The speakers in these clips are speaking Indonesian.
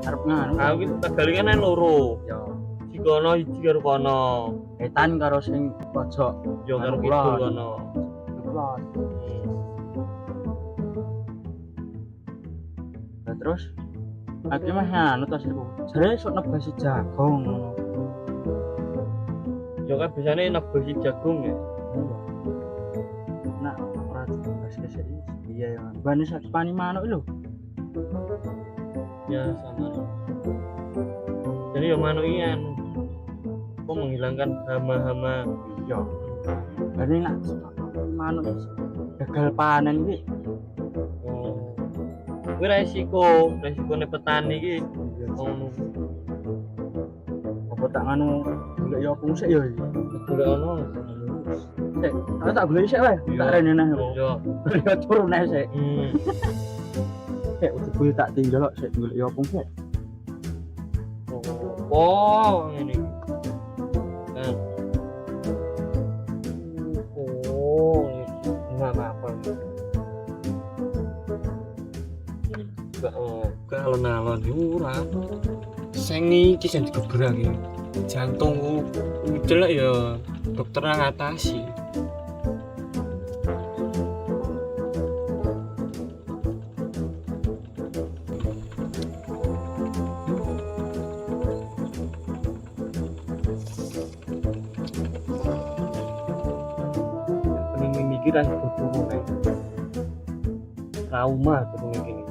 arep nganu. Aku iki Tegal kan ana loro. Yo, Siji kono siji karo kono. etan karo sing pojok. Yo karo Anu kidul kulon. kono. Kulon. Nah, terus aku mah anu to sirku. Jare sok nebasi jagung ngono. Yo kan biasane nebasi jagung ya. Nah, ora dibahas kesek iya ya. Bani sak pani manuk lho. Ya sama. Jadi yo manuk iki anu kok menghilangkan hama-hama. Iya. Bani nak manuk gagal panen iki. Oh. Kuwi resikone petani iki. Oh, Apa tak nganu golek yo opung sik yo iki. golek ono. Sik, tak golek sik wae. Tak rene neh. Yo. Yo turun ae sik. Hmm. Sik gue tak tinggal kok sik golek yo opung sik. Oh, ngene iki. Kan. Oh, enggak apa-apa. Enggak alon-alon ora. Sing iki sing digebrang iki. Jantung udelek ya dokter ngatasi. Pening mikir aja turun ae. Trauma turun gini.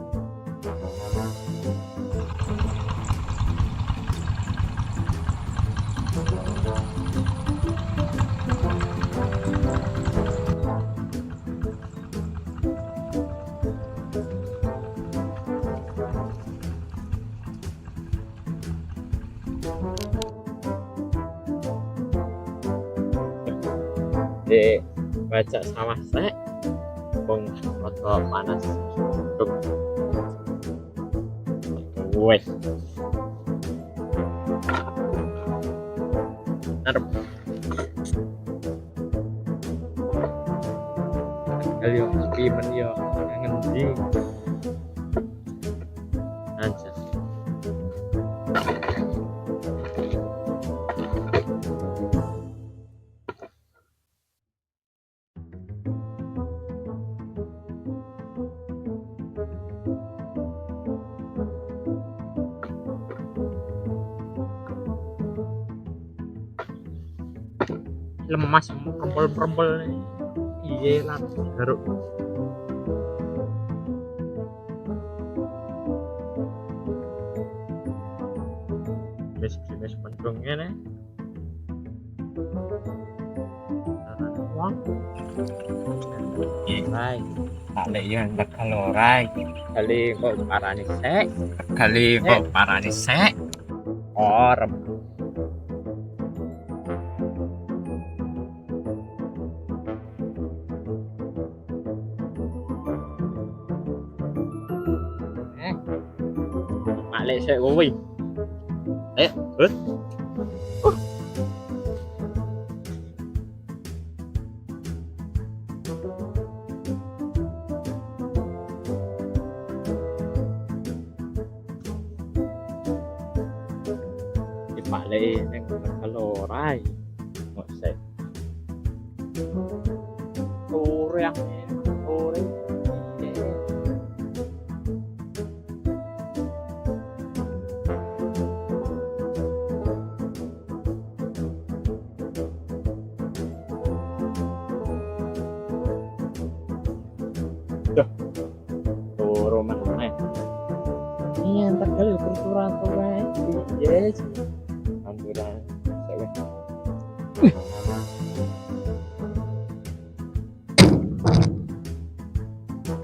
Di baca sawah sek bong rada panas tuh wes arep kali yo sepi men yo ngendi aja lemas perempel iya lah garuk mes mendung ngene Rai, kali yang kalau Rai, kali kok parani sek, kali kok parani sek, orem. Malik sek kowe. Ayo, Malik neng kalau Rai, nggak sek. Orang, orang. Turu meneh. Iya, entar kali perturan tuh, yes. Ambulan, saya.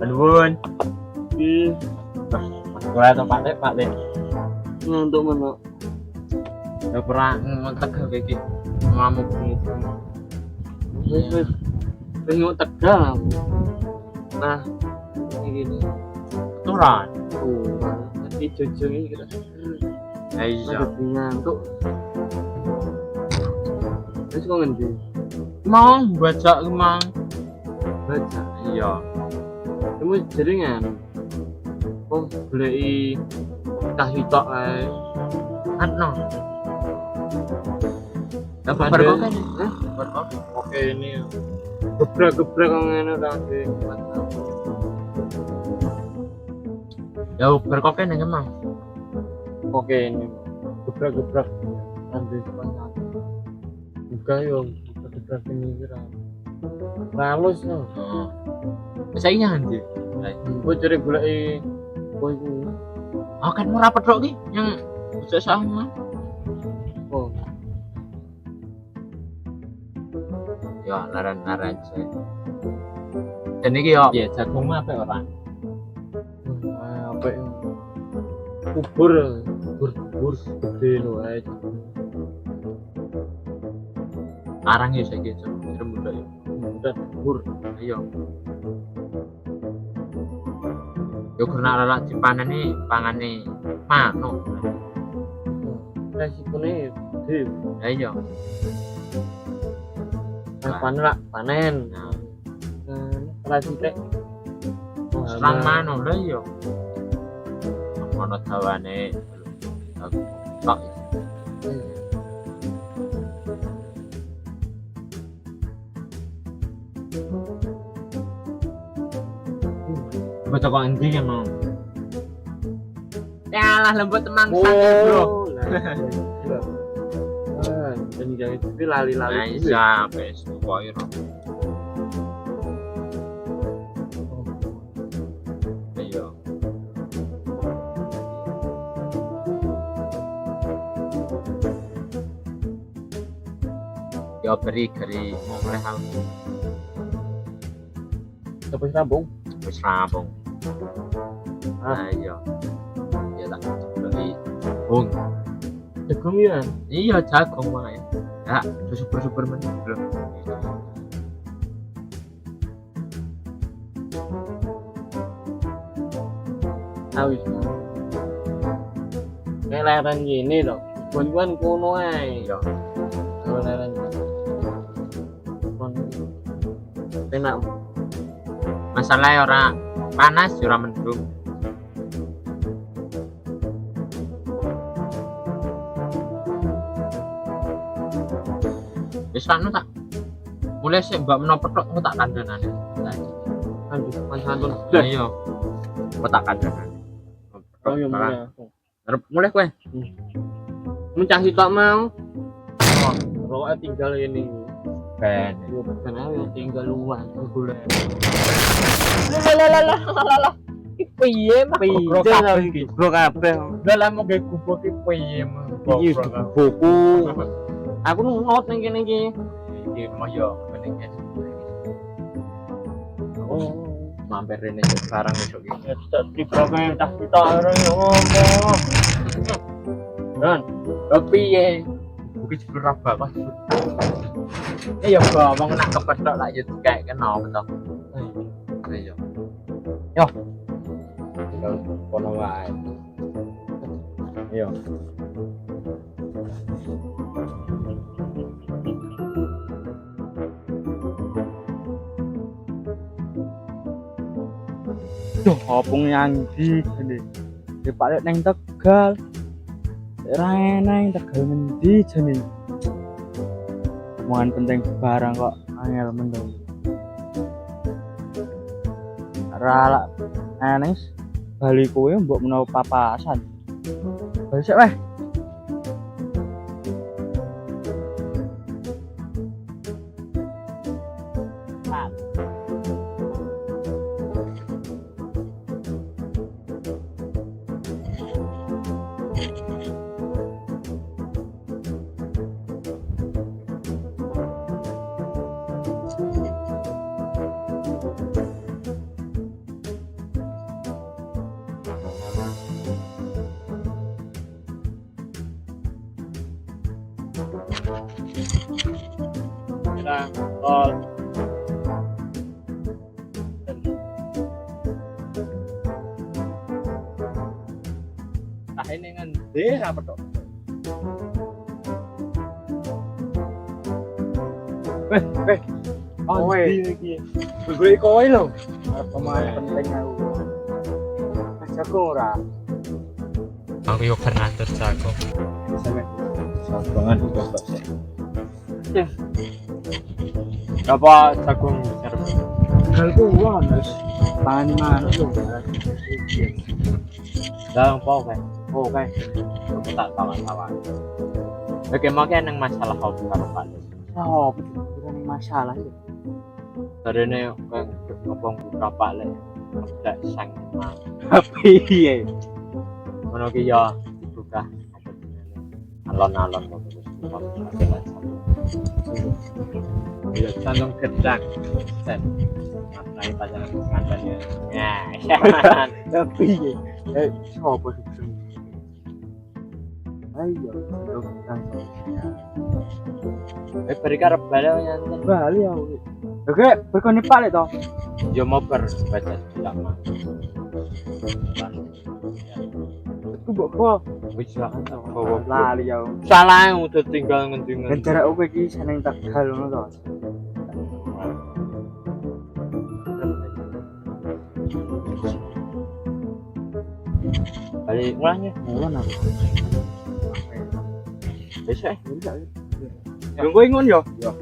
Penuhun. Ih, gue atau Pak Dek. Ngantuk mana? Ya pernah ngontak kayak gitu. Ngamuk gitu. Wis pengen Tegal. Nah, ini gini. Turan. Nanti jujur ini kita. Iya. Ngantuk. Terus kok ngendi? Mau baca emang. Baca. Iya. Kamu jaringan. Oh, beli kasih tok ae. Ano? Lah Baru padahal kok kan? Baru kok. oke ini gebrek-gebrek kok ngene ta sih. Ya baru kok kan emang. Oke ini gebrek-gebrek nanti sepanjang. Buka yo, gebrek ini kira. Halus no. Oh. Saya nyanyi. Gue cari goleki kowe iku. Oh kan mau rapat kok ki yang bisa sama. Oh, Ya laran-laran sih. Dan iki yo ya jagung mah apa ora? apa ini? Kubur gede lo ae. Arang ya saiki jerem muda ya. Udah kubur. Iya. Yo karena lala dipaneni pangane manuk. Resikone gede. Ya iya. Panen lah, panen. Nah, Resik serang manuk lho yo. Ono dawane. Kok baca kok endi ya mau. Ya lah lembut teman sangat bro. Dan jangan itu lali-lali. Nah, iya, wis pokoke ro. Iya. Ya beri gari mulai hal Tapi sambung. wis rampung. Nah, iya. Ya tak beri bung. Jagung ya. Iya jagung wae. Ya, super men bro. Awis. Kayak leren gini loh. Buan kuno ae. Iya. Kalau leren. Enak. Masalahnya ora panas ora mendung. Wis anu tak mulai sik mbak menapa tok aku tak kandhanane. Lanjut santun. Iya. Aku tak kandhanane. Oh iya mulai. Arep mulai kowe. Mencah sitok mau. Oh, rokoknya tinggal ini. Ben. Yo kan ayo tinggal luang golek. Lah. Iki piye mah? Bro kabeh. Lah lah mau gawe gubuk iki piye mah? Iki buku. Aku ngot ning kene iki. Iki mah yo meneng. Oh, Mampir rene barang besok iki. ya di program tak kita orang ngomong. Dan Lah piye? Buki jebul ra bakas. Ya wong nak kepethok lak yo kayak kena betok. Iya. Yo. Tinggal kono wae. Iya. Duh, opung nyandi gini. Di Pak neng Tegal. Ra neng Tegal ngendi jane. Omongan penting barang kok angel mendung. Ra anes bali kowe mbok menawa papasan. Bali sik weh. kita tol. Nah ini ngendi apa tok? Kowe iki. golek kowe lho. Omongan penting aku. Jago ora. Aku yo Fernando jago. Sampe sabangan juga kok sih. Apa jagung serba? Gal ku wah wis tani mana lho. Dalam po kan. Oh kan. Aku tak tahu-tahu. Oke, makanya nang masalah hobi karo Pak. Oh, betul masalah ya. Karena kan ngomong buka Pak le. Tidak sang. Piye? Ngono ki ya buka alon-alon bagus. Ya sandung gedang. Sen. Matrai pajangan kandangnya. Ya. Piye? Sopo sih? Ayo, kan. Berikan rebale nyanten. Bali ya. Oke, berkone Pak le to. Yo mau berbaca tidak mah. Ku mbok kok Wis lah. lali ya. Salah udah tinggal ngendingan. Dan jarak kowe iki seneng Tegal ngono to. Balik mulanya. Mulon aku. Besok Yang kowe ngon yo. ya.